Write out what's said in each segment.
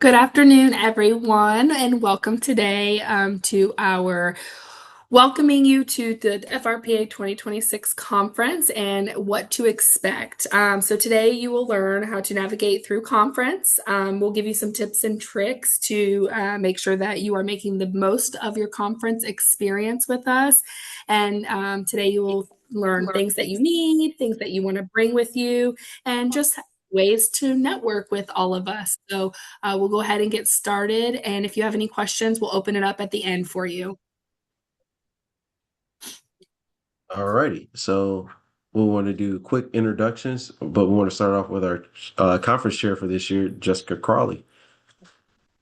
Good afternoon, everyone, and welcome today to our welcoming you to the FRPA 2026 conference and what to expect. So today you will learn how to navigate through conference. We'll give you some tips and tricks to make sure that you are making the most of your conference experience with us. And today you will learn things that you need, things that you want to bring with you, and just ways to network with all of us. So we'll go ahead and get started. And if you have any questions, we'll open it up at the end for you. Alrighty, so we want to do quick introductions, but we want to start off with our conference chair for this year, Jessica Crawley.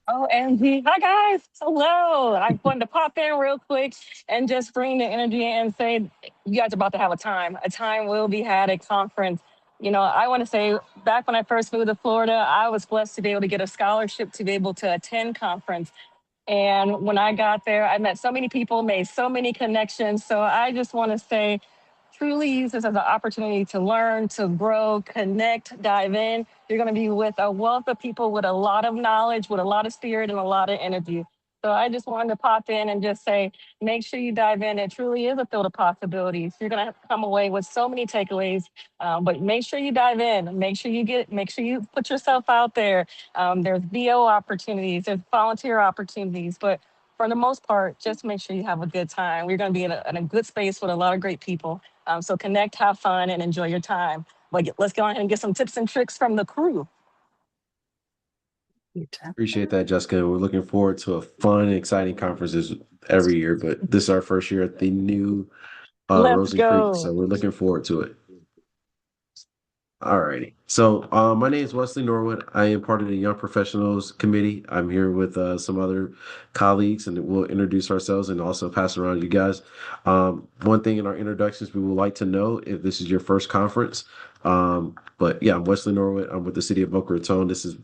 OMG. Hi, guys. Hello. I wanted to pop in real quick and just bring the energy and say, you guys are about to have a time. A time will be had at conference. I want to say back when I first moved to Florida, I was blessed to be able to get a scholarship to be able to attend conference. And when I got there, I met so many people, made so many connections. So I just want to say, truly use this as an opportunity to learn, to grow, connect, dive in. You're going to be with a wealth of people with a lot of knowledge, with a lot of spirit, and a lot of energy. So I just wanted to pop in and just say, make sure you dive in. It truly is a field of possibilities. You're going to come away with so many takeaways, but make sure you dive in. Make sure you put yourself out there. There's VO opportunities, there's volunteer opportunities, but for the most part, just make sure you have a good time. We're going to be in a good space with a lot of great people. So connect, have fun, and enjoy your time. But let's go ahead and get some tips and tricks from the crew. Appreciate that, Jessica. We're looking forward to a fun and exciting conferences every year, but this is our first year at the new Let's Rosen Creek, so go. we're looking forward to it. Alrighty. So, my name is Wesley Norwood. I am part of the Young Professionals Committee. I'm here with some other colleagues, and we'll introduce ourselves and also pass around you guys. One thing in our introductions, we would like to know if this is your first conference. But yeah, I'm Wesley Norwood. I'm with the City of Boca Raton. This is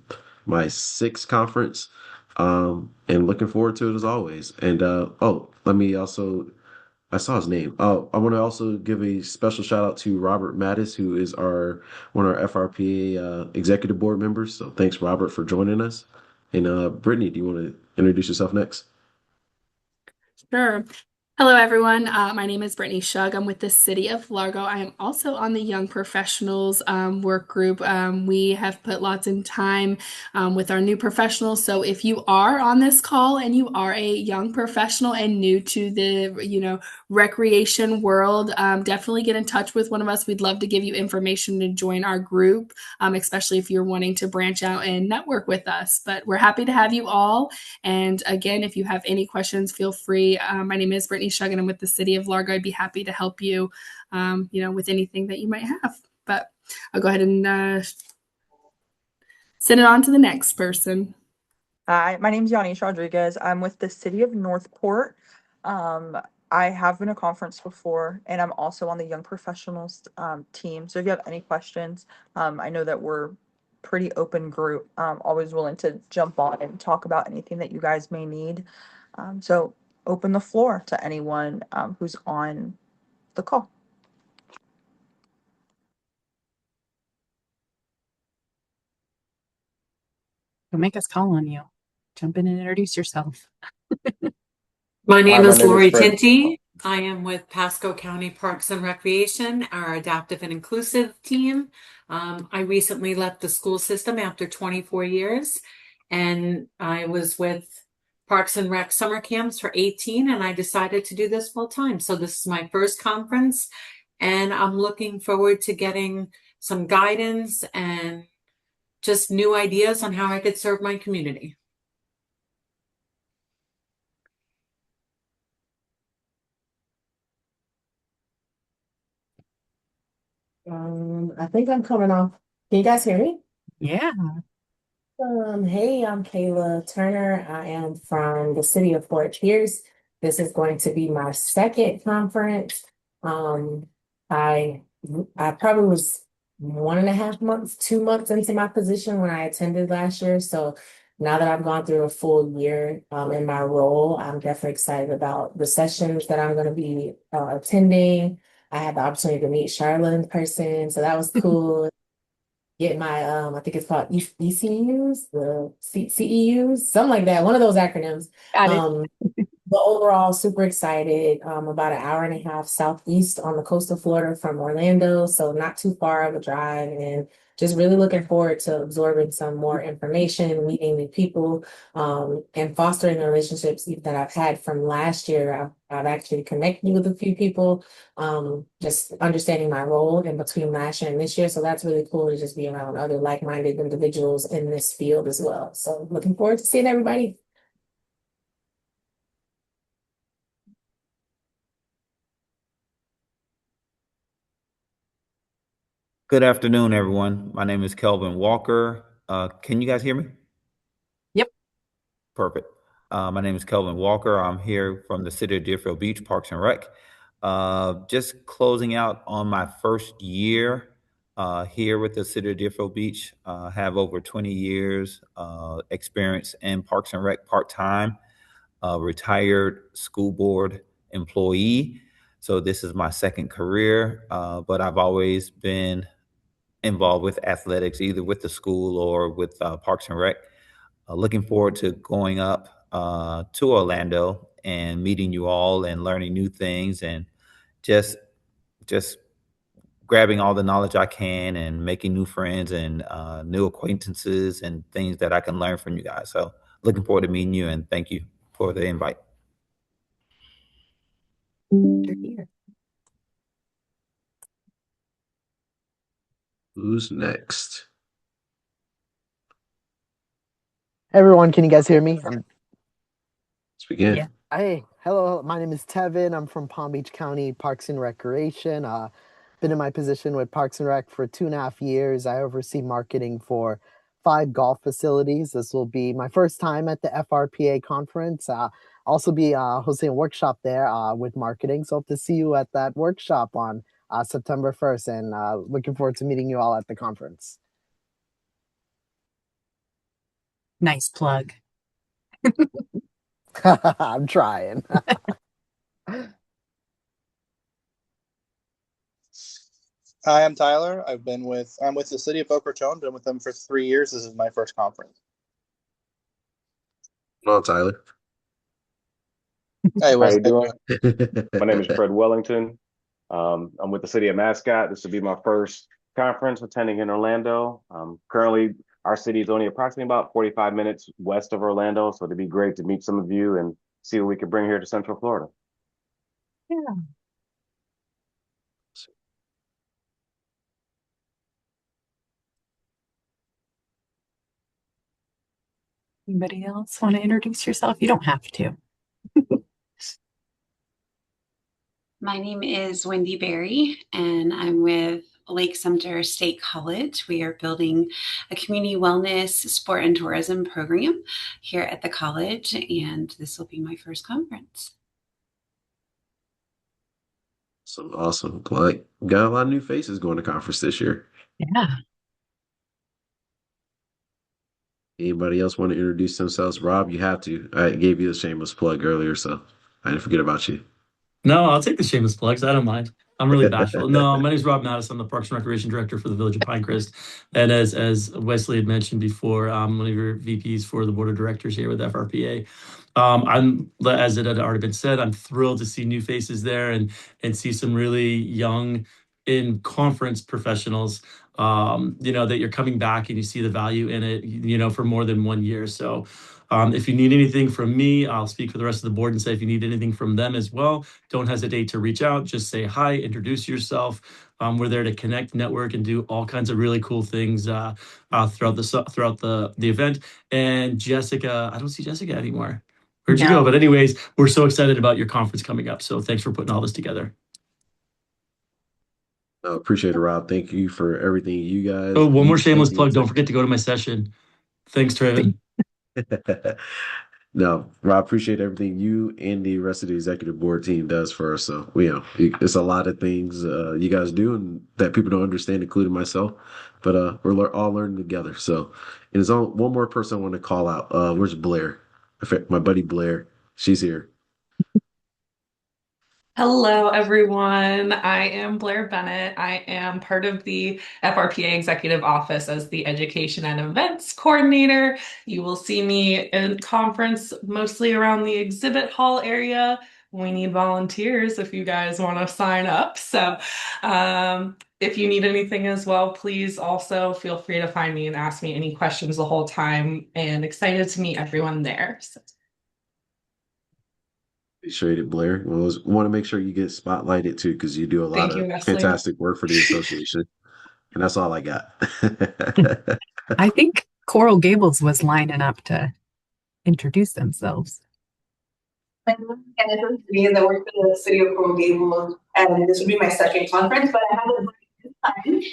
my sixth conference, and looking forward to it as always. And let me also I saw his name. Oh, I want to also give a special shout out to Robert Mattis, who is our one of our FRPA executive board members. So thanks, Robert, for joining us. And Brittany, do you want to introduce yourself next? Sure. Hello, everyone. My name is Brittany Shug. I'm with the City of Largo. I am also on the Young Professionals work group. We have put lots of time with our new professionals. So if you are on this call and you are a young professional and new to the, recreation world, definitely get in touch with one of us. We'd love to give you information to join our group, especially if you're wanting to branch out and network with us. But we're happy to have you all. And again, if you have any questions, feel free. My name is Brittany Shug, and I'm with the City of Largo. I'd be happy to help you, with anything that you might have. But I'll go ahead and send it on to the next person. Hi, my name is Yanisha Rodriguez. I'm with the City of Northport. Um, I have been a conference before, and I'm also on the Young Professionals team. So if you have any questions, I know that we're pretty open group. Always willing to jump on and talk about anything that you guys may need. So open the floor to anyone who's on the call. Don't make us call on you. Jump in and introduce yourself. My name My is name is Lori Fred. Tinty. I am with Pasco County Parks and Recreation, our adaptive and inclusive team. I recently left the school system after 24 years, and I was with Parks and Rec summer camps for 18, and I decided to do this full time. So this is my first conference, and I'm looking forward to getting some guidance and just new ideas on how I could serve my community. I think I'm coming off. Can you guys hear me? Yeah. Hey, I'm Kayla Turner. I am from the city of Fort Pierce. This is going to be my second conference. Um, I I probably was 1.5 months, 2 months into my position when I attended last year. So now that I've gone through a full year in my role, I'm definitely excited about the sessions that I'm going to be attending. I had the opportunity to meet Charlotte in person, so that was cool. get my I think it's called ECUs, the CEUs, something like that, one of those acronyms. Got it. Um, but overall, super excited. About an hour and a half southeast on the coast of Florida from Orlando, so not too far of a drive, and just really looking forward to absorbing some more information, meeting new people, and fostering the relationships that I've had from last year. I've actually connected with a few people, just understanding my role in between last year and this year. So that's really cool to just be around other like-minded individuals in this field as well. So looking forward to seeing everybody. Good afternoon, everyone. My name is Kelvin Walker. Can you guys hear me? Yep. Perfect. My name is Kelvin Walker. I'm here from the city of Deerfield Beach, Parks and Rec. Just closing out on my first year here with the city of Deerfield Beach. Have over 20 years experience in Parks and Rec part-time, retired school board employee. So this is my second career, but I've always been involved with athletics, either with the school or with Parks and Rec. Looking forward to going up to Orlando and meeting you all and learning new things and just just grabbing all the knowledge I can and making new friends and new acquaintances and things that I can learn from you guys. So looking forward to meeting you and thank you for the invite. You're here. Who's next? Hey everyone, can you guys hear me? Let's begin. Yeah. Hey, hello. My name is Tevin. I'm from Palm Beach County Parks and Recreation. Been in my position with Parks and Rec for 2.5 years. I oversee marketing for 5 golf facilities. This will be my first time at the FRPA conference. Also be hosting a workshop there with marketing. So hope to see you at that workshop on September 1st, and looking forward to meeting you all at the conference. Nice plug. I'm trying. Hi, I'm Tyler. I'm with the city of Boca Raton. Been with them for 3 years. This is my first conference. Come on, Tyler. Hey, How what's you doing? All My name is Fred Wellington. I'm with the city of Mascot. This will be my first conference attending in Orlando. Currently, our city is only approximately about 45 minutes west of Orlando, so it'd be great to meet some of you and see what we could bring here to Central Florida. Yeah. Anybody else want to introduce yourself? You don't have to. My name is Wendy Berry, and I'm with Lake Sumter State College. We are building a community wellness, sport, and tourism program here at the college, and this will be my first conference. Awesome. Like, got a lot of new faces going to conference this year. Yeah. Anybody else want to introduce themselves? Rob, you have to. I gave you a shameless plug earlier, so I didn't forget about you. No, I'll take the shameless plugs. I don't mind. I'm really bashful. No, my name is Rob Mattis. I'm the Parks and Recreation Director for the Village of Pinecrest. And as Wesley had mentioned before, I'm one of your VPs for the Board of Directors here with FRPA. As it had already been said, I'm thrilled to see new faces there and see some really young in conference professionals. That you're coming back and you see the value in it, for more than 1 year. So if you need anything from me, I'll speak for the rest of the board and say if you need anything from them as well, don't hesitate to reach out. Just say hi, introduce yourself. We're there to connect, network, and do all kinds of really cool things throughout the event. And Jessica, I don't see Jessica anymore. Where'd you go? But No. anyways, we're so excited about your conference coming up. So thanks for putting all this together. Appreciate it, Rob. Thank you for everything you guys, Oh, one you more and shameless the plug. Don't executive. forget to go to my session. Thanks, Trevin. No, Rob, appreciate everything you and the rest of the executive board team does for us. So, it's a lot of things you guys do and that people don't understand, including myself. But all learning together. So, and there's one more person I want to call out. Where's Blair? My buddy Blair. She's here. Hello, everyone. I am Blair Bennett. I am part of the FRPA Executive Office as the Education and Events Coordinator. You will see me in conference mostly around the exhibit hall area. We need volunteers if you guys want to sign up. If you need anything as well, please also feel free to find me and ask me any questions the whole time. And excited to meet everyone there. Appreciate it, Blair. Want to make sure you get spotlighted too, because you do a lot Thank you, of Wesley. fantastic work for the association. And that's all I got. I think Coral Gables was lining up to introduce themselves. And this is me that work for the city of Coral Gables, and this will be my second conference, but I have a good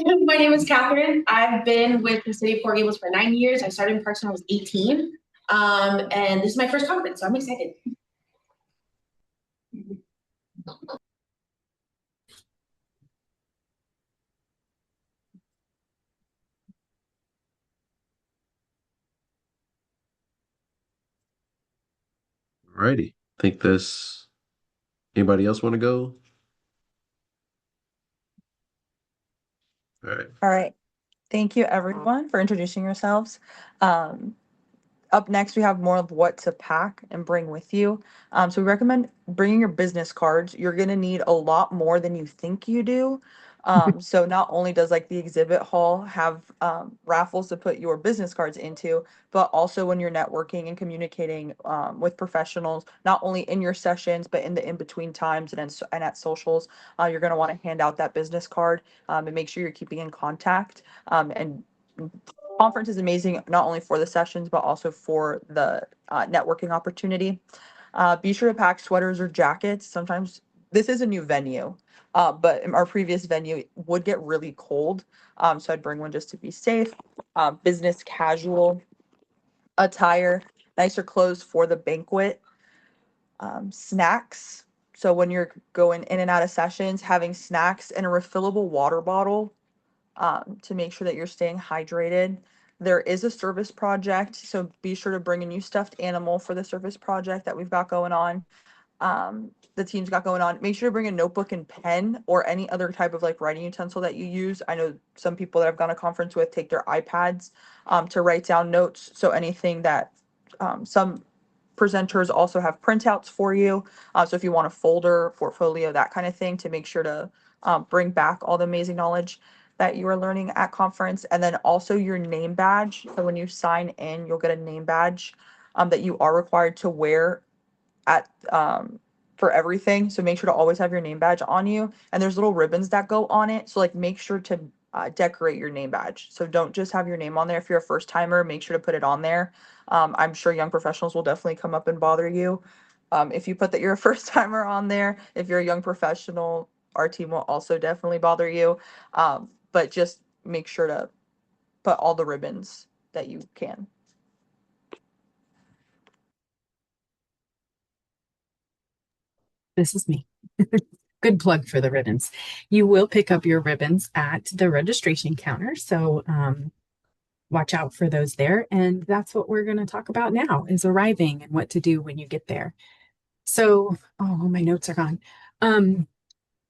time. My name is Catherine. I've been with the city of Coral Gables for 9 years. I started in Parks when I was 18. And this is my first conference, so I'm excited. Alrighty. Think this. Anybody else want to go? All right. All right. Thank you, everyone, for introducing yourselves. Um, Up next, we have more of what to pack and bring with you. So we recommend bringing your business cards. You're gonna need a lot more than you think you do. So not only does like the exhibit hall have raffles to put your business cards into, but also when you're networking and communicating with professionals, not only in your sessions, but in the in-between times and at socials, you're gonna want to hand out that business card and make sure you're keeping in contact. And conference is amazing, not only for the sessions, but also for the networking opportunity. Be sure to pack sweaters or jackets. Sometimes this is a new venue, but in our previous venue would get really cold. So I'd bring one just to be safe. Business casual attire, nicer clothes for the banquet. Snacks. So when you're going in and out of sessions, having snacks and a refillable water bottle to make sure that you're staying hydrated. There is a service project, so be sure to bring a new stuffed animal for the service project that we've got going on. The team's got going on. Make sure to bring a notebook and pen or any other type of like writing utensil that you use. I know some people that I've gone to conference with take their iPads to write down notes. So anything that some presenters also have printouts for you. So if you want a folder, portfolio, that kind of thing, to make sure to bring back all the amazing knowledge that you are learning at conference. And then also your name badge. So when you sign in, you'll get a name badge that you are required to wear at for everything. So make sure to always have your name badge on you. And there's little ribbons that go on it. So like make sure to decorate your name badge. So don't just have your name on there. If you're a first timer, make sure to put it on there. I'm sure young professionals will definitely come up and bother you. If you put that you're a first timer on there, if you're a young professional, our team will also definitely bother you. But just make sure to put all the ribbons that you can. This is me. Good plug for the ribbons. You will pick up your ribbons at the registration counter. So watch out for those there. And that's what we're going to talk about now is arriving and what to do when you get there. So, oh, my notes are gone.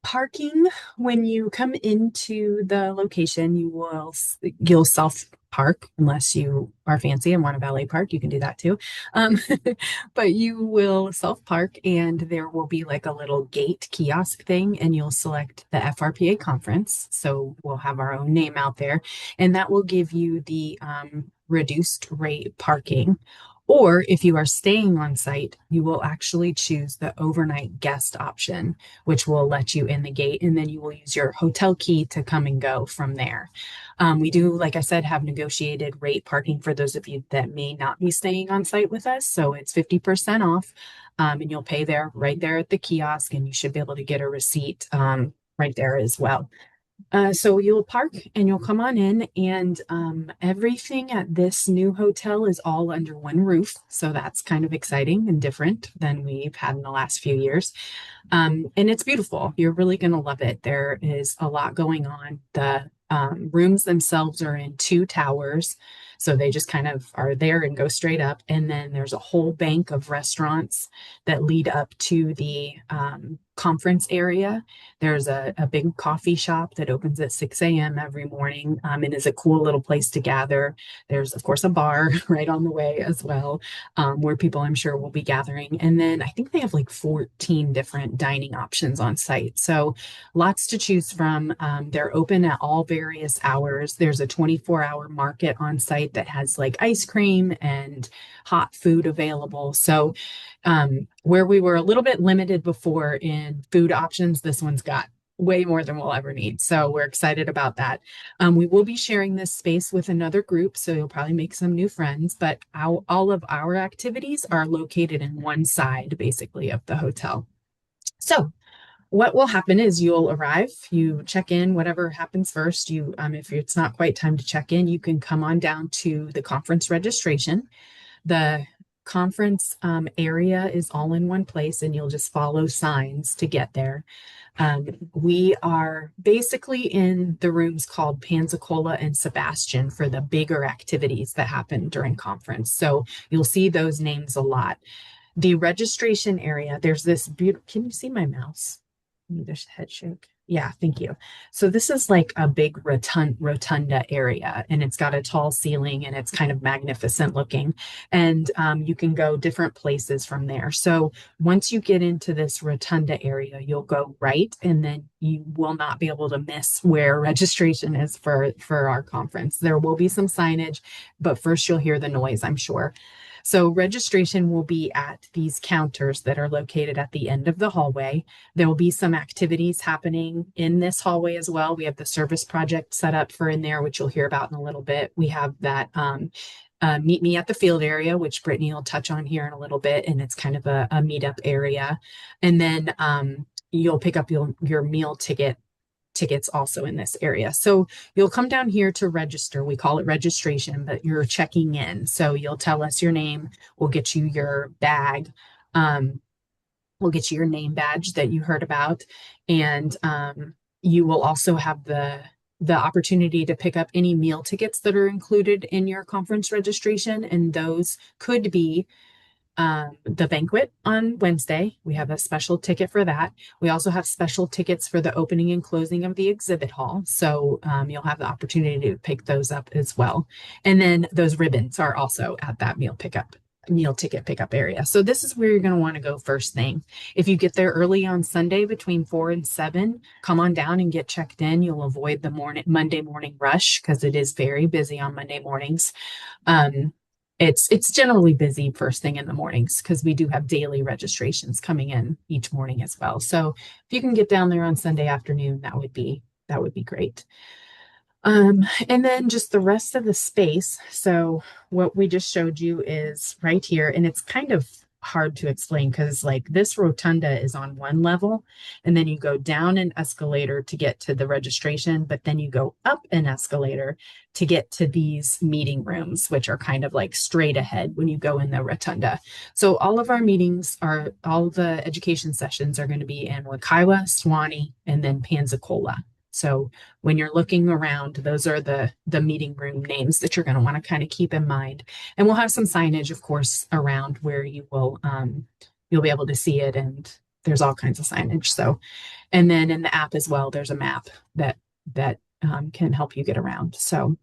Parking, when you come into the location, you'll self park unless you are fancy and want a valet park. You can do that too. Um, but you will self park and there will be like a little gate kiosk thing and you'll select the FRPA conference. So we'll have our own name out there and that will give you the reduced rate parking. Or if you are staying on site, you will actually choose the overnight guest option, which will let you in the gate, and then you will use your hotel key to come and go from there. We do, like I said, have negotiated rate parking for those of you that may not be staying on site with us. So it's 50% off, and you'll pay there right there at the kiosk, and you should be able to get a receipt right there as well. So you'll park and you'll come on in, and everything at this new hotel is all under one roof. So that's kind of exciting and different than we've had in the last few years. And it's beautiful. You're really going to love it. There is a lot going on. The rooms themselves are in two towers. So they just kind of are there and go straight up. And then there's a whole bank of restaurants that lead up to the conference area. There's a big coffee shop that opens at 6 a.m. every morning, and is a cool little place to gather. There's, of course, a bar right on the way as well, where people I'm sure will be gathering. And then I think they have like 14 different dining options on site. So lots to choose from. They're open at all various hours. There's a 24-hour market on site that has like ice cream and hot food available. So where we were a little bit limited before in food options, this one's got way more than we'll ever need. So we're excited about that. We will be sharing this space with another group, so you'll probably make some new friends, but all of our activities are located in one side, basically, of the hotel. So what will happen is you'll arrive, you check in, whatever happens first. If it's not quite time to check in, you can come on down to the conference registration. The conference area is all in one place, and you'll just follow signs to get there. We are basically in the rooms called Panzacola and Sebastian for the bigger activities that happen during conference. So you'll see those names a lot. The registration area, there's this beautiful, can you see my mouse? There's head shake. Yeah, thank you. So this is like a big rotunda area, and it's got a tall ceiling, and it's kind of magnificent looking. And you can go different places from there. So once you get into this rotunda area, you'll go right, and then you will not be able to miss where registration is for our conference. There will be some signage, but first you'll hear the noise, I'm sure. So registration will be at these counters that are located at the end of the hallway. There will be some activities happening in this hallway as well. We have the service project set up for in there, which you'll hear about in a little bit. We have that meet me at the field area, which Brittany will touch on here in a little bit. And it's kind of a meetup area. And then you'll pick up your meal tickets also in this area. So you'll come down here to register. We call it registration, but you're checking in. So you'll tell us your name. We'll get you your bag. We'll get you your name badge that you heard about. And you will also have the opportunity to pick up any meal tickets that are included in your conference registration. And those could be the banquet on Wednesday. We have a special ticket for that. We also have special tickets for the opening and closing of the exhibit hall. So you'll have the opportunity to pick those up as well. And then those ribbons are also at that meal ticket pickup area. So this is where you're going to want to go first thing. If you get there early on Sunday between 4 and 7, come on down and get checked in. You'll avoid the Monday morning rush because it is very busy on Monday mornings. It's generally busy first thing in the mornings because we do have daily registrations coming in each morning as well. So if you can get down there on Sunday afternoon, that would be great. And then just the rest of the space. So what we just showed you is right here, and it's kind of hard to explain because like this rotunda is on one level, and then you go down an escalator to get to the registration, but then you go up an escalator to get to these meeting rooms, which are kind of like straight ahead when you go in the rotunda. So all of the education sessions are going to be in Wekiwa, Swanee, and then Panzacola. So when you're looking around, those are the meeting room names that you're going to want to kind of keep in mind. And we'll have some signage, of course, around where you'll be able to see it. And there's all kinds of signage. So, and then in the app as well, there's a map that can help you get around. So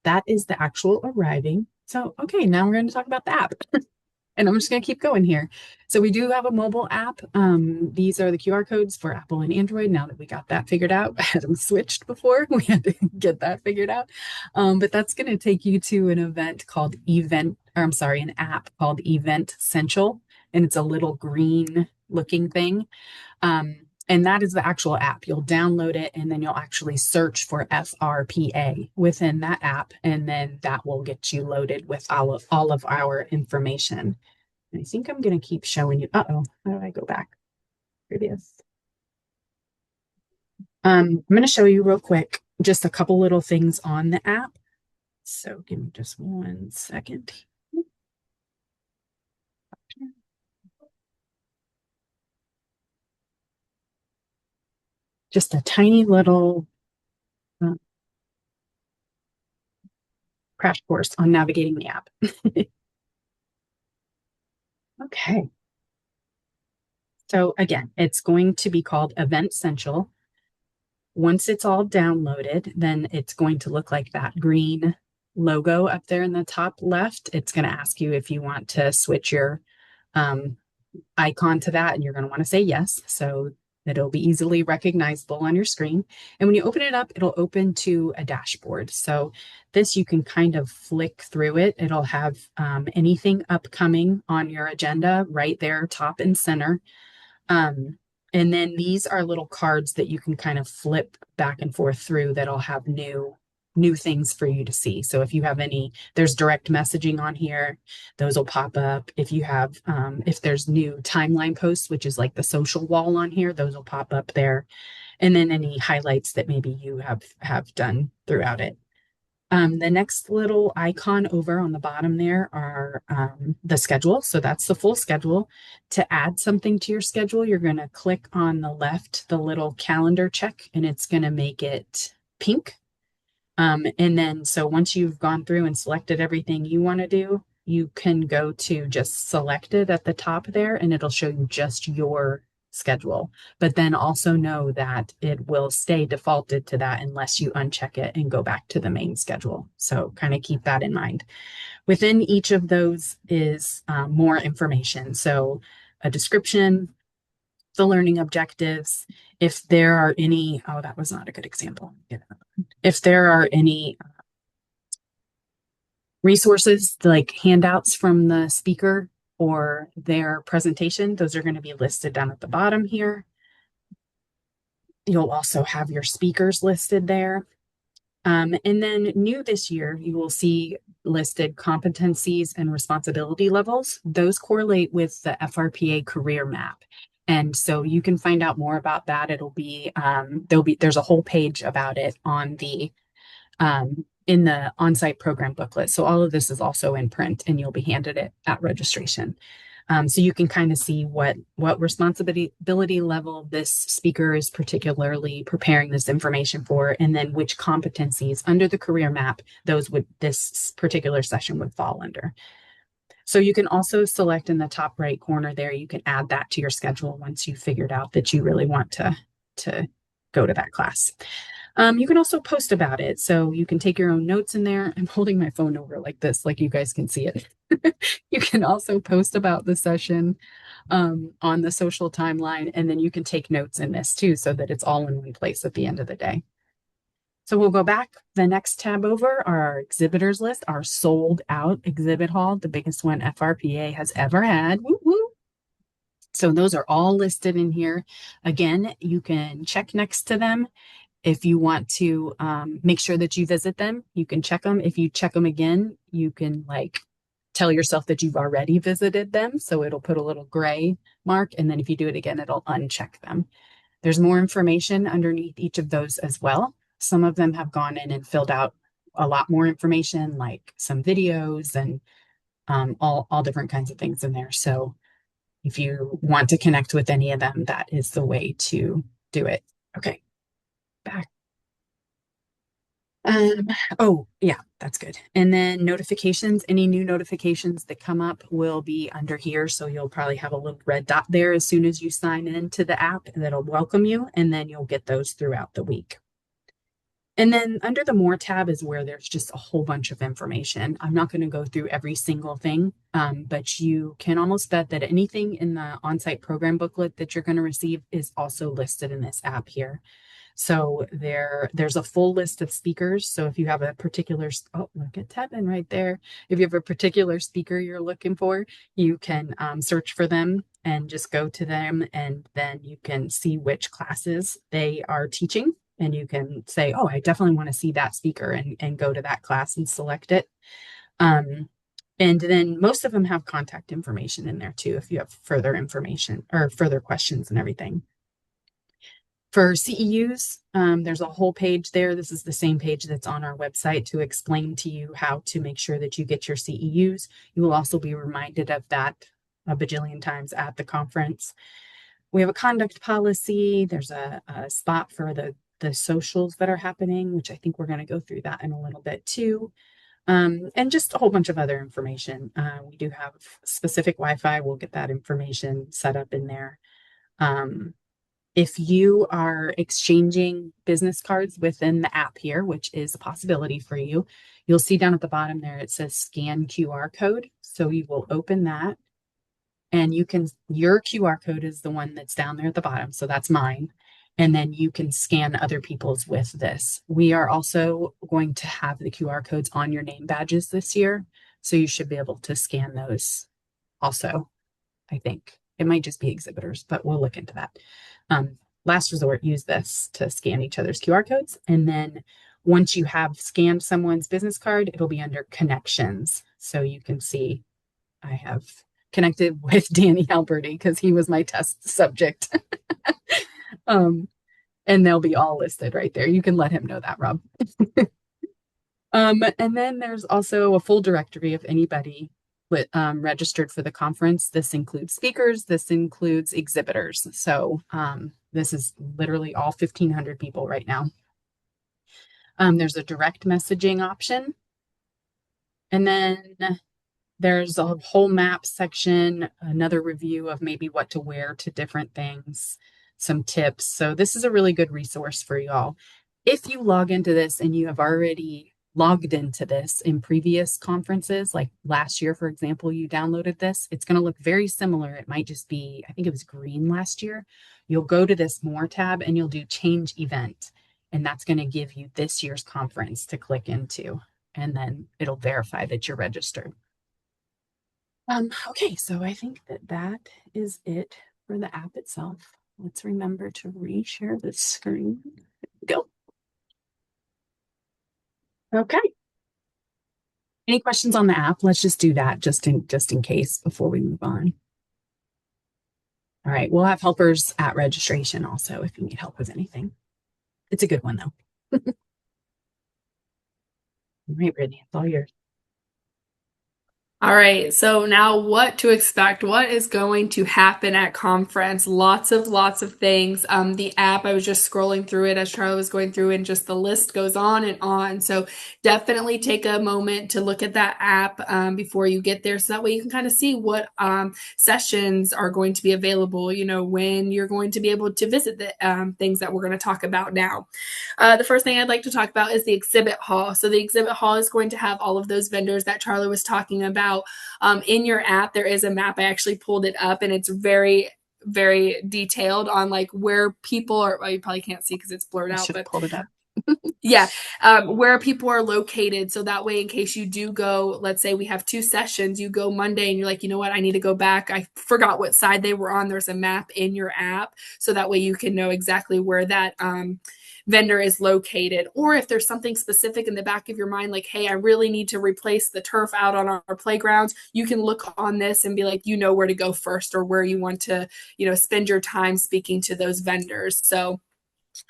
that is the actual arriving. So, okay, now we're going to talk about the app. And I'm just going to keep going here. So we do have a mobile app. These are the QR codes for Apple and Android. Now that we got that figured out, I had them switched before. We had to get that figured out. But that's going to take you to an an app called Event Central. And it's a little green looking thing. And that is the actual app. You'll download it and then you'll actually search for FRPA within that app. And then that will get you loaded with all of our information. And I think I'm going to keep showing you. Uh-oh, how do I go back? Previous. I'm going to show you real quick just a couple little things on the app. So give me just 1 second. Just a tiny little crash course on navigating the app. Okay. So again, it's going to be called Event Central. Once it's all downloaded, then it's going to look like that green logo up there in the top left. It's going to ask you if you want to switch your um, icon to that, and you're going to want to say yes. So it'll be easily recognizable on your screen. And when you open it up, it'll open to a dashboard. So this, you can kind of flick through it. It'll have anything upcoming on your agenda right there, top and center. And then these are little cards that you can kind of flip back and forth through that'll have new things for you to see. So if you have any, there's direct messaging on here, those will pop up. If you have, if there's new timeline posts, which is like the social wall on here, those will pop up there. And then any highlights that maybe you have done throughout it. The next little icon over on the bottom there are the schedule. So that's the full schedule. To add something to your schedule, you're going to click on the left, the little calendar check, and it's going to make it pink. And then, so once you've gone through and selected everything you want to do, you can go to just select it at the top there, and it'll show you just your schedule. But then also know that it will stay defaulted to that unless you uncheck it and go back to the main schedule. So kind of keep that in mind. Within each of those is more information. So a description, the learning objectives, if there are any, oh, that was not a good example. If there are any resources like handouts from the speaker or their presentation, those are going to be listed down at the bottom here. You'll also have your speakers listed there. And then new this year, you will see listed competencies and responsibility levels. Those correlate with the FRPA career map. And so you can find out more about that. It'll be, there's a whole page about it on the, in the on-site program booklet. So all of this is also in print and you'll be handed it at registration. So you can kind of see what responsibility level this speaker is particularly preparing this information for, and then which competencies under the career map this particular session would fall under. So you can also select in the top right corner there, you can add that to your schedule once you've figured out that you really want to go to that class. You can also post about it. So you can take your own notes in there. I'm holding my phone over like this, like you guys can see it. You can also post about the session on the social timeline, and then you can take notes in this too, so that it's all in one place at the end of the day. So we'll go back. The next tab over are our exhibitors list, our sold out exhibit hall, the biggest one FRPA has ever had. Woo woo. So those are all listed in here. Again, you can check next to them. If you want to make sure that you visit them, you can check them. If you check them again, you can like tell yourself that you've already visited them. So it'll put a little gray mark. And then if you do it again, it'll uncheck them. There's more information underneath each of those as well. Some of them have gone in and filled out a lot more information, like some videos and all different kinds of things in there. So if you want to connect with any of them, that is the way to do it. Okay. Back. Oh, yeah, that's good. And then notifications, any new notifications that come up will be under here. So you'll probably have a little red dot there as soon as you sign into the app that'll welcome you, and then you'll get those throughout the week. And then under the More tab is where there's just a whole bunch of information. I'm not going to go through every single thing, but you can almost bet that anything in the on-site program booklet that you're going to receive is also listed in this app here. So there's a full list of speakers. So if you have a particular, oh, look at Tevin right there. If you have a particular speaker you're looking for, you can search for them and just go to them, and then you can see which classes they are teaching. And you can say, oh, I definitely want to see that speaker, and go to that class and select it. And then most of them have contact information in there too, if you have further information or further questions and everything. For CEUs, there's a whole page there. This is the same page that's on our website to explain to you how to make sure that you get your CEUs. You will also be reminded of that a bajillion times at the conference. We have a conduct policy. There's a spot for the socials that are happening, which I think we're going to go through that in a little bit too. And just a whole bunch of other information. We do have specific Wi-Fi. We'll get that information set up in there. Um, if you are exchanging business cards within the app here, which is a possibility for you, you'll see down at the bottom there, it says scan QR code. So you will open that and your QR code is the one that's down there at the bottom. So that's mine. And then you can scan other people's with this. We are also going to have the QR codes on your name badges this year. So you should be able to scan those also, I think. It might just be exhibitors, but we'll look into that. Last resort, use this to scan each other's QR codes. And then once you have scanned someone's business card, it'll be under connections. So you can see I have connected with Danny Alberti because he was my test subject. And they'll be all listed right there. You can let him know that, Rob. And then there's also a full directory of anybody registered for the conference. This includes speakers. This includes exhibitors. So this is literally all 1,500 people right now. There's a direct messaging option. And then there's a whole map section, another review of maybe what to wear to different things, some tips. So this is a really good resource for you all. If you log into this and you have already logged into this in previous conferences, like last year, for example, you downloaded this, it's going to look very similar. It might just be, I think it was green last year. You'll go to this More tab and you'll do Change Event. And that's going to give you this year's conference to click into. And then it'll verify that you're registered. Okay, so I think that is it for the app itself. Let's remember to reshare the screen. Go. Okay. Any questions on the app? Let's just do that just in case before we move on. All right, we'll have helpers at registration also if you need help with anything. It's a good one though. All right, Brittany, it's all yours. All right, so now what to expect? What is going to happen at conference? Lots of things. The app, I was just scrolling through it as Charlie was going through, and just the list goes on and on. So definitely take a moment to look at that app before you get there, so that way you can kind of see what sessions are going to be available, you know, when you're going to be able to visit the things that we're going to talk about now. The first thing I'd like to talk about is the exhibit hall. So the exhibit hall is going to have all of those vendors that Charlie was talking about. In your app, there is a map. I actually pulled it up, and it's very detailed on like where people are. Well, you probably can't see because it's blurred out, but pulled it up. Yeah, where people are located. So that way, in case you do go, let's say we have 2 sessions, you go Monday and you're like, you know what, I need to go back. I forgot what side they were on. There's a map in your app. So that way you can know exactly where that vendor is located. Or if there's something specific in the back of your mind, like, hey, I really need to replace the turf out on our playgrounds, you can look on this and be like, you know where to go first or where you want to, you know, spend your time speaking to those vendors. So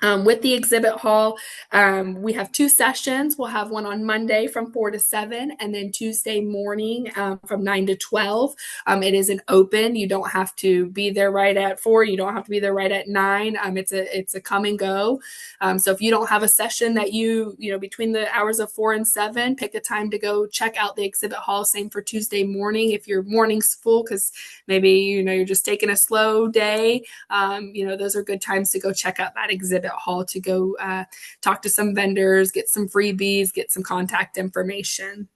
with the exhibit hall, we have 2 sessions. We'll have one on Monday from 4 to 7, and then Tuesday morning from 9 to 12. It is an open. You don't have to be there right at 4. You don't have to be there right at 9. It's a come and go. So if you don't have a session that you know, between the hours of 4 and 7, pick a time to go check out the exhibit hall. Same for Tuesday morning. If your morning's full because maybe, you know, you're just taking a slow day, you know, those are good times to go check out that exhibit hall to go talk to some vendors, get some freebies, get some contact information.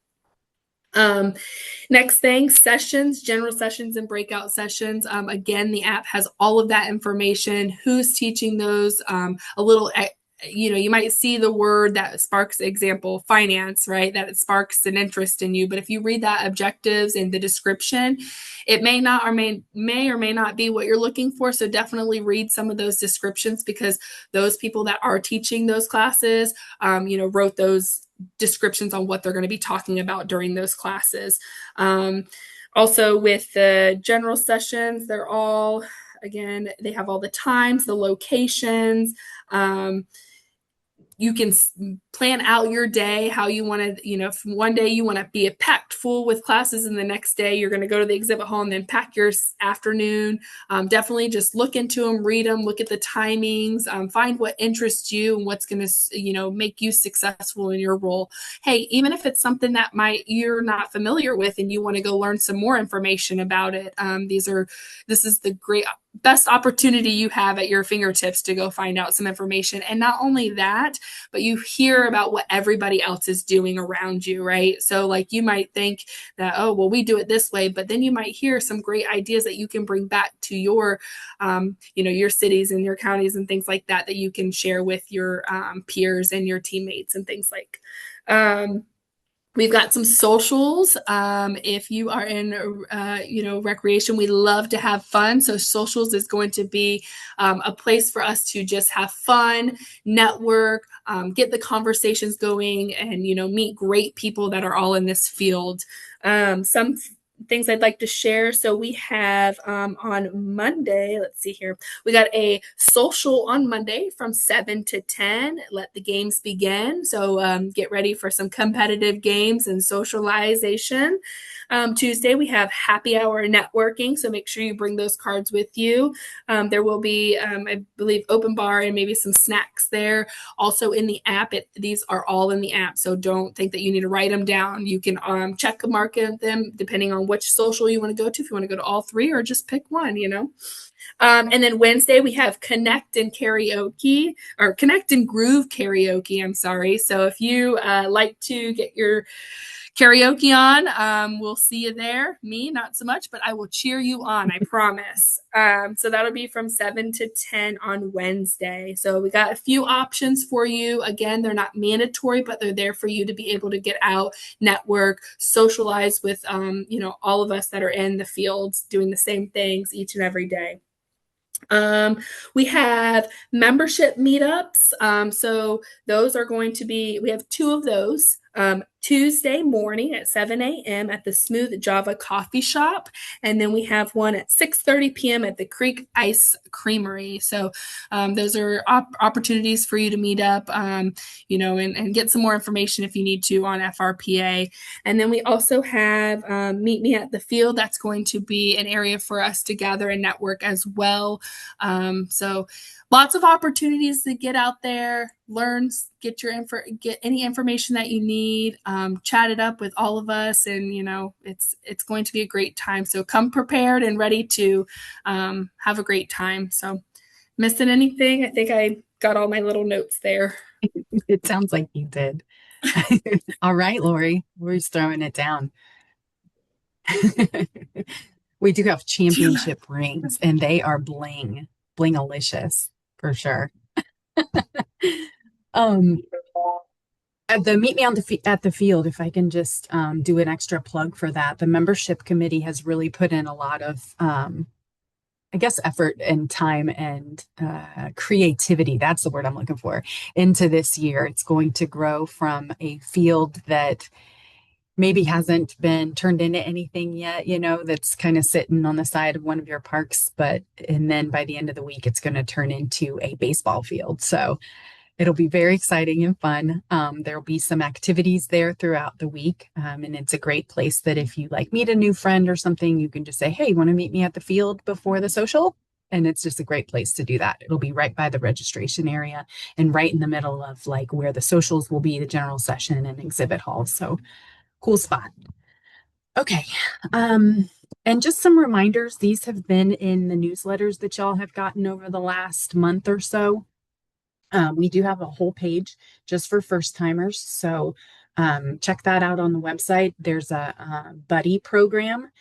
Next thing, sessions, general sessions and breakout sessions. Again, the app has all of that information, who's teaching those, a little, you know, you might see the word that sparks, example, finance, right? That it sparks an interest in you. But if you read that objectives and the description, it may not or may not be what you're looking for. So definitely read some of those descriptions, because those people that are teaching those classes, you know, wrote those descriptions on what they're going to be talking about during those classes. Also with the general sessions, they're all, again, they have all the times, the locations, you can plan out your day how you want to, if one day you want to be packed full with classes and the next day you're going to go to the exhibit hall and then pack your afternoon. Definitely just look into them, read them, look at the timings, find what interests you and what's going to, make you successful in your role. Hey, even if it's something that you're not familiar with and you want to go learn some more information about it, this is the best opportunity you have at your fingertips to go find out some information. And not only that, but you hear about what everybody else is doing around you, right? So like you might think that, oh, well, we do it this way, but then you might hear some great ideas that you can bring back to your, your cities and your counties and things like that you can share with your peers and your teammates and things like. We've got some socials. If you are in, recreation, we love to have fun. So socials is going to be a place for us to just have fun, network, get the conversations going, and meet great people that are all in this field. Some things I'd like to share. So we have on Monday, let's see here, we got a social on Monday from 7 to 10. Let the games begin. So get ready for some competitive games and socialization. Tuesday, we have happy hour networking. So make sure you bring those cards with you. There will be, I believe, open bar and maybe some snacks there. Also in the app, these are all in the app. So don't think that you need to write them down. You can check and mark them depending on which social you want to go to. If you want to go to all three or just pick one, And then Wednesday we have Connect and Karaoke, or Connect and Groove Karaoke. I'm sorry. So if you like to get your karaoke on, we'll see you there. Me, not so much, but I will cheer you on, I promise. So that'll be from 7 to 10 on Wednesday. So we got a few options for you. Again, they're not mandatory, but they're there for you to be able to get out, network, socialize with, all of us that are in the fields doing the same things each and every day. We have membership meetups. So those are going to be, we have two of those. Tuesday morning at 7 a.m. at the Smooth Java Coffee Shop. And then we have one at 6:30 p.m. at the Creek Ice Creamery. So those are opportunities for you to meet up, and get some more information if you need to on FRPA. And then we also have Meet Me at the Field. That's going to be an area for us to gather and network as well. So lots of opportunities to get out there, learn, get any information that you need, chat it up with all of us, and it's going to be a great time. So come prepared and ready to have a great time. So missing anything? I think I got all my little notes there. It sounds like you did. All right, Lori, we're just throwing it down. We do have championship rings, and they are bling-alicious for sure. At the Meet Me at the Field, if I can just do an extra plug for that, the membership committee has really put in a lot of, effort and time and creativity. That's the word I'm looking for into this year. It's going to grow from a field that maybe hasn't been turned into anything yet, that's kind of sitting on the side of one of your parks. And then by the end of the week, it's going to turn into a baseball field. So it'll be very exciting and fun. There'll be some activities there throughout the week. And it's a great place that if you meet a new friend or something, you can just say, hey, you want to meet me at the field before the social? And it's just a great place to do that. It'll be right by the registration area and right in the middle of where the socials will be, the general session and exhibit hall. So cool spot. Okay. And just some reminders. These have been in the newsletters that y'all have gotten over the last month or so. We do have a whole page just for first timers. So check that out on the website. There's a buddy program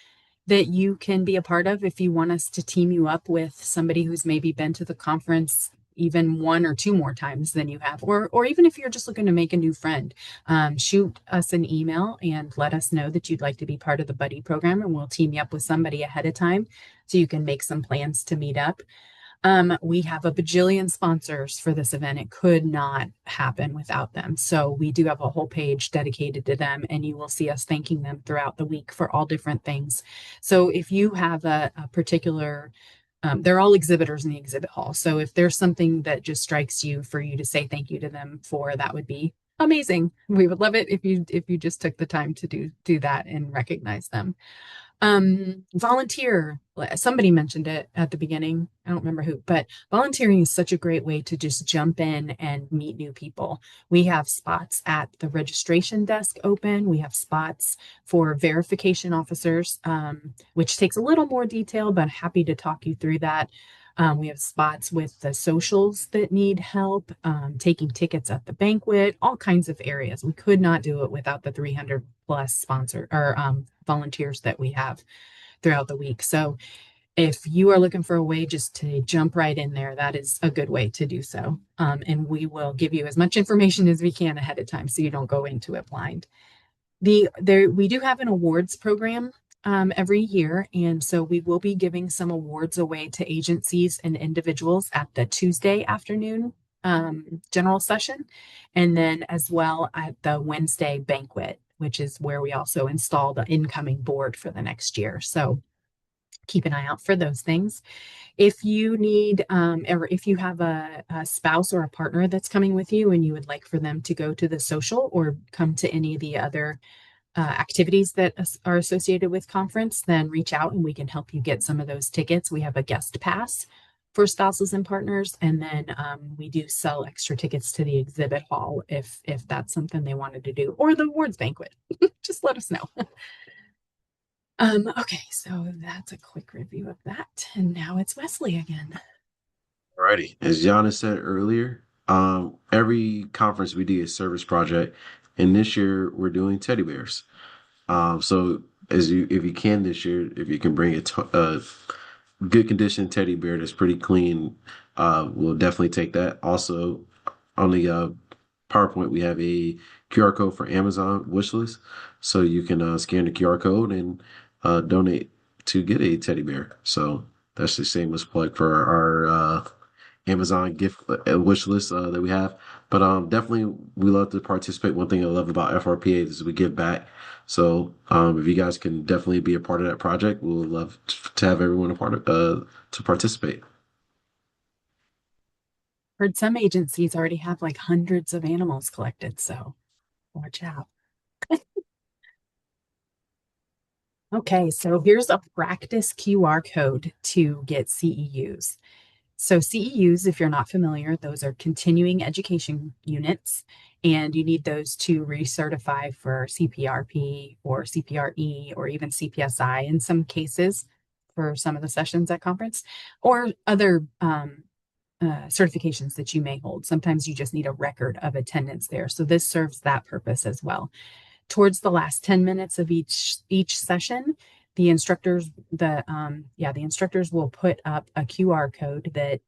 that you can be a part of if you want us to team you up with somebody who's maybe been to the conference even one or two more times than you have, or even if you're just looking to make a new friend, shoot us an email and let us know that you'd like to be part of the buddy program, and we'll team you up with somebody ahead of time so you can make some plans to meet up. We have a bajillion sponsors for this event. It could not happen without them. So we do have a whole page dedicated to them, and you will see us thanking them throughout the week for all different things. So if you have a particular they're all exhibitors in the exhibit hall. So if there's something that just strikes you for you to say thank you to them for, that would be amazing. We would love it if you just took the time to do that and recognize them. Volunteer. Somebody mentioned it at the beginning. I don't remember who, but volunteering is such a great way to just jump in and meet new people. We have spots at the registration desk open. We have spots for verification officers, which takes a little more detail, but happy to talk you through that. We have spots with the socials that need help, taking tickets at the banquet, all kinds of areas. We could not do it without the 300 plus sponsor or volunteers that we have throughout the week. So if you are looking for a way just to jump right in there, that is a good way to do so. And we will give you as much information as we can ahead of time so you don't go into it blind. We do have an awards program every year, and so we will be giving some awards away to agencies and individuals at the Tuesday afternoon general session, and then as well at the Wednesday banquet, which is where we also install the incoming board for the next year. So keep an eye out for those things. If you need, or if you have a spouse or a partner that's coming with you and you would like for them to go to the social or come to any of the other activities that are associated with conference, then reach out and we can help you get some of those tickets. We have a guest pass for spouses and partners, and then we do sell extra tickets to the exhibit hall if that's something they wanted to do, or the awards banquet. Just let us know. Okay, so that's a quick review of that, and now it's Wesley again. Alrighty. As Giannis said earlier, every conference we do a service project, and this year we're doing teddy bears. So if you can this year, if you can bring a good condition teddy bear that's pretty clean, we'll definitely take that. Also, on the PowerPoint, we have a QR code for Amazon wishlist, so you can scan the QR code and donate to get a teddy bear. So that's the same as plug for our Amazon gift wish list that we have. But definitely, we love to participate. One thing I love about FRPA is we give back. So if you guys can definitely be a part of that project, we'll love to have everyone a part of to participate. Heard some agencies already have like hundreds of animals collected, so watch out. Okay, so here's a practice QR code to get CEUs. So CEUs, if you're not familiar, those are continuing education units, and you need those to recertify for CPRP or CPRE or even CPSI in some cases for some of the sessions at conference, or other certifications that you may hold. Sometimes you just need a record of attendance there. So this serves that purpose as well. Towards the last 10 minutes of each session, the instructors will put up a QR code that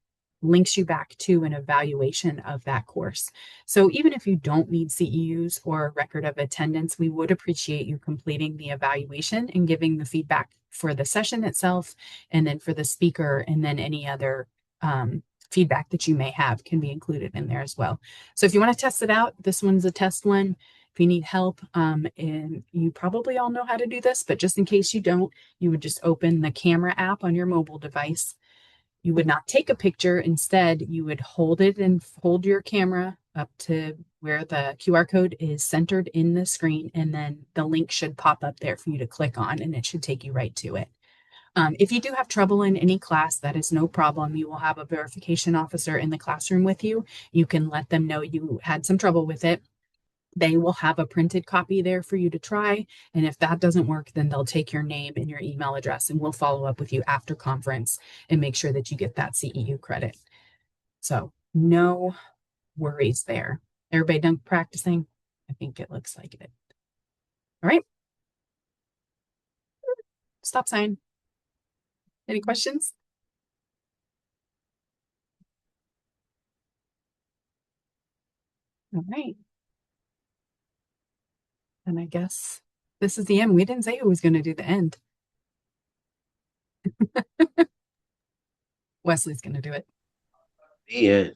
links you back to an evaluation of that course. So even if you don't need CEUs or a record of attendance, we would appreciate you completing the evaluation and giving the feedback for the session itself, and then for the speaker, and then any other feedback that you may have can be included in there as well. So if you want to test it out, this one's a test one. If you need help, and you probably all know how to do this, but just in case you don't, you would just open the camera app on your mobile device. You would not take a picture. Instead, you would hold it and hold your camera up to where the QR code is centered in the screen, and then the link should pop up there for you to click on, and it should take you right to it. If you do have trouble in any class, that is no problem. You will have a verification officer in the classroom with you. You can let them know you had some trouble with it. They will have a printed copy there for you to try. And if that doesn't work, then they'll take your name and your email address, and we'll follow up with you after conference and make sure that you get that CEU credit. So no worries there. Everybody done practicing? I think it looks like it. All right. Stop sign. Any questions? All right. And I guess this is the end. We didn't say who was going to do the end. Wesley's going to do it. Yeah.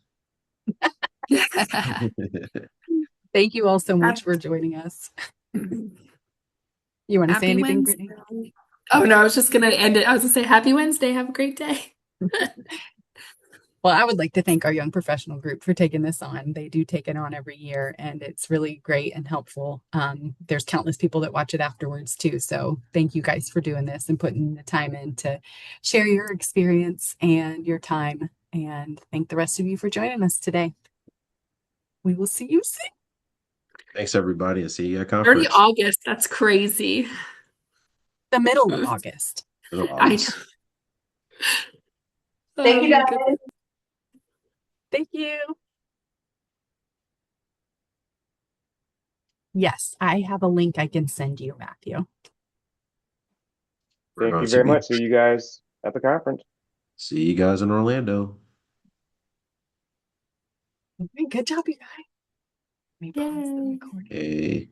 Thank you all so much for joining us. You want to say anything, Wednesday. Brittany? Oh no, I was just going to end it. I was going to say happy Wednesday. Have a great day. Well, I would like to thank our young professional group for taking this on. They do take it on every year, and it's really great and helpful. There's countless people that watch it afterwards too. So thank you guys for doing this and putting the time in to share your experience and your time. And thank the rest of you for joining us today. We will see you soon. Thanks, everybody, and see you at Already conference. August. That's crazy. The middle of August. Middle of I know. August. Thank you, my guys. goodness. Thank you. Yes, I have a link I can send you, Matthew. Thank you very much. See you guys at the conference. See you guys in Orlando. Good job, you guys. Let me pause the recording. Hey.